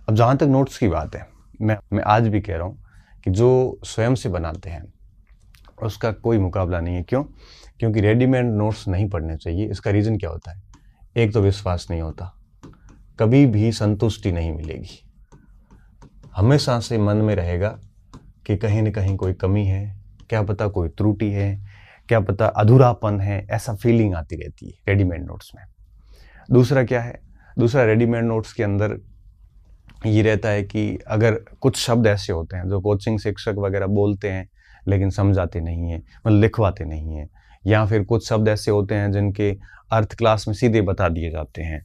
अब जहाँ तक नोट्स की बात है, मैं आज भी कह रहा हूँ कि जो स्वयं से बनाते हैं उसका कोई मुकाबला नहीं है। क्यों? क्योंकि रेडीमेड नोट्स नहीं पढ़ने चाहिए। इसका रीज़न क्या होता है? एक तो विश्वास नहीं होता, कभी भी संतुष्टि नहीं मिलेगी, हमेशा से मन में रहेगा कि कहीं न कहीं कोई कमी है, क्या पता कोई त्रुटि है, क्या पता अधूरापन है, ऐसा फीलिंग आती रहती है रेडीमेड नोट्स में। दूसरा क्या है? दूसरा, रेडीमेड नोट्स के अंदर ये रहता है कि अगर कुछ शब्द ऐसे होते हैं जो कोचिंग शिक्षक वगैरह बोलते हैं लेकिन समझाते नहीं हैं, मतलब लिखवाते नहीं हैं, या फिर कुछ शब्द ऐसे होते हैं जिनके अर्थ क्लास में सीधे बता दिए जाते हैं,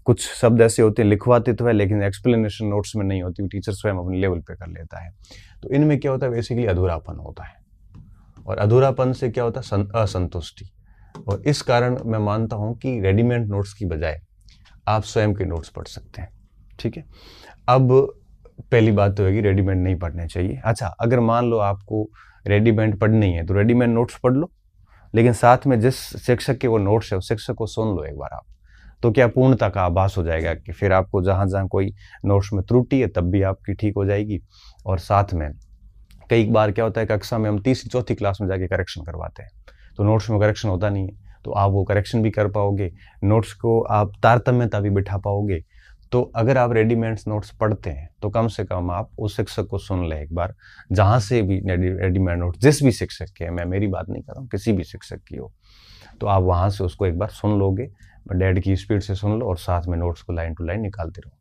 कुछ शब्द ऐसे होते हैं लिखवाते तो है लेकिन एक्सप्लेनेशन नोट्स में नहीं होती, टीचर स्वयं अपने लेवल पे कर लेता है। तो इनमें क्या होता है? बेसिकली अधूरापन होता है, और अधूरापन से क्या होता है? असंतुष्टि। और इस कारण मैं मानता हूँ कि रेडीमेड नोट्स की बजाय आप स्वयं के नोट्स पढ़ सकते हैं। ठीक है, अब पहली बात तो होगी रेडीमेड नहीं पढ़ने चाहिए। अच्छा, अगर मान लो आपको रेडीमेड पढ़नी है तो रेडीमेड नोट्स पढ़ लो, लेकिन साथ में जिस शिक्षक के वो नोट्स है उस शिक्षक को सुन लो एक बार आप, तो क्या पूर्णता का आभास हो जाएगा कि फिर आपको जहाँ जहाँ कोई नोट्स में त्रुटि है तब भी आपकी ठीक हो जाएगी। और साथ में कई बार क्या होता है, कक्षा में हम तीसरी चौथी क्लास में जाके करेक्शन करवाते हैं, तो नोट्स में करेक्शन होता नहीं है, तो आप वो करेक्शन भी कर पाओगे, नोट्स को आप तारतम्यता भी बिठा पाओगे। तो अगर आप रेडीमेड नोट्स पढ़ते हैं तो कम से कम आप उस शिक्षक को सुन लें एक बार, जहाँ से भी रेडीमेड नोट्स, जिस भी शिक्षक के, मैं मेरी बात नहीं कर रहा हूँ, किसी भी शिक्षक की हो, तो आप वहाँ से उसको एक बार सुन लोगे, डैड की स्पीड से सुन लो और साथ में नोट्स को लाइन टू लाइन निकालते रहो,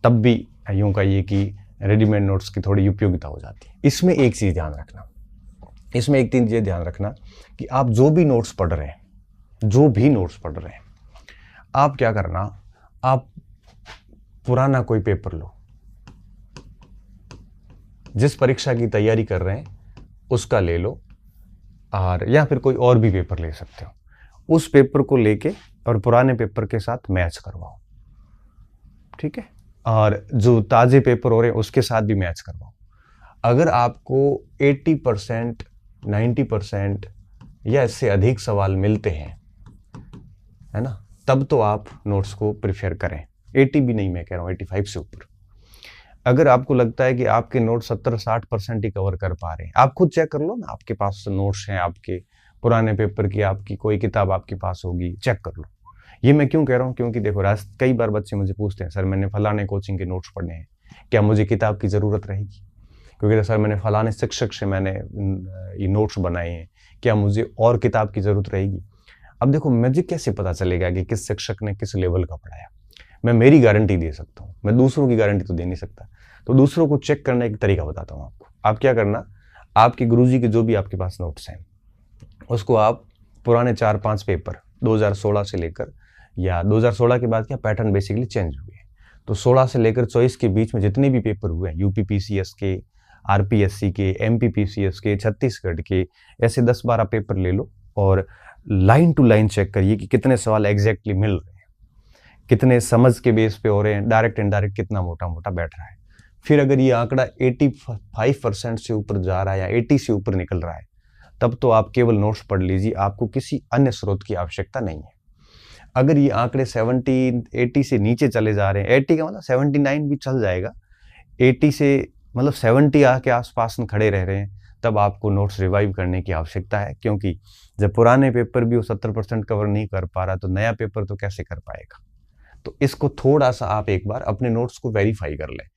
तब भी यूँ कहिए कि रेडीमेड नोट्स की थोड़ी उपयोगिता हो जाती है। इसमें एक चीज़ ध्यान रखना, इसमें एक चीज़ ये ध्यान रखना कि आप जो भी नोट्स पढ़ रहे हैं, आप क्या करना, आप पुराना कोई पेपर लो, जिस परीक्षा की तैयारी कर रहे हैं उसका ले लो, और या फिर कोई और भी पेपर ले सकते हो, उस पेपर को लेके और पुराने पेपर के साथ मैच करवाओ। ठीक है, और जो ताज़े पेपर हो रहे हैं उसके साथ भी मैच करवाओ। अगर आपको 80%, 90% या इससे अधिक सवाल मिलते हैं, है ना, तब तो आप नोट्स को प्रिफेयर करें। 80 भी नहीं, मैं कह रहा हूँ 85 से ऊपर। अगर आपको लगता है कि आपके नोट 70-60% ही कवर कर पा रहे हैं, आप खुद चेक कर लो ना, आपके पास नोट्स हैं, आपके पुराने पेपर की आपकी कोई किताब आपके पास होगी, चेक कर लो। ये मैं क्यों कह रहा हूँ? क्योंकि देखो, कई बार बच्चे मुझे पूछते हैं, सर मैंने फलाने कोचिंग के नोट्स पढ़ने हैं, क्या मुझे किताब की ज़रूरत रहेगी? क्योंकि सर मैंने फलाने शिक्षक से मैंने ये नोट्स बनाए हैं, क्या मुझे और किताब की ज़रूरत रहेगी? अब देखो, मुझे कैसे पता चलेगा कि किस शिक्षक ने किस लेवल का पढ़ाया? मैं मेरी गारंटी दे सकता हूँ, मैं दूसरों की गारंटी तो दे नहीं सकता। तो दूसरों को चेक करने का तरीका बताता हूँ आपको। आप क्या करना, आपके गुरुजी के जो भी आपके पास नोट्स हैं उसको आप पुराने 4-5 पेपर 2016 से लेकर, या 2016 के बाद क्या पैटर्न बेसिकली चेंज हुए, तो 16 से लेकर 24 के बीच में जितने भी पेपर हुए हैं, यूपी पीसीएस के, आरपीएससी के, एमपी पीसीएस के, छत्तीसगढ़ के, ऐसे 10-12 पेपर ले लो और लाइन टू लाइन चेक करिए कि कितने सवाल एग्जैक्टली मिल रहे हैं, कितने समझ के बेस पे हो रहे हैं, डायरेक्ट इनडायरेक्ट कितना मोटा मोटा बैठ रहा है। फिर अगर ये आंकड़ा 85% से ऊपर जा रहा है या 80 से ऊपर निकल रहा है, तब तो आप केवल नोट्स पढ़ लीजिए, आपको किसी अन्य स्रोत की आवश्यकता नहीं है। अगर ये आंकड़े 70-80 से नीचे चले जा रहे हैं, 80 का मतलब 79 भी चल जाएगा, 80 से मतलब 70 के आसपास खड़े रह रहे हैं, तब आपको नोट्स रिवाइव करने की आवश्यकता है। क्योंकि जब पुराने पेपर भी वो 70% कवर नहीं कर पा रहा, तो नया पेपर तो कैसे कर पाएगा? तो इसको थोड़ा सा आप एक बार अपने नोट्स को वेरीफाई कर लें।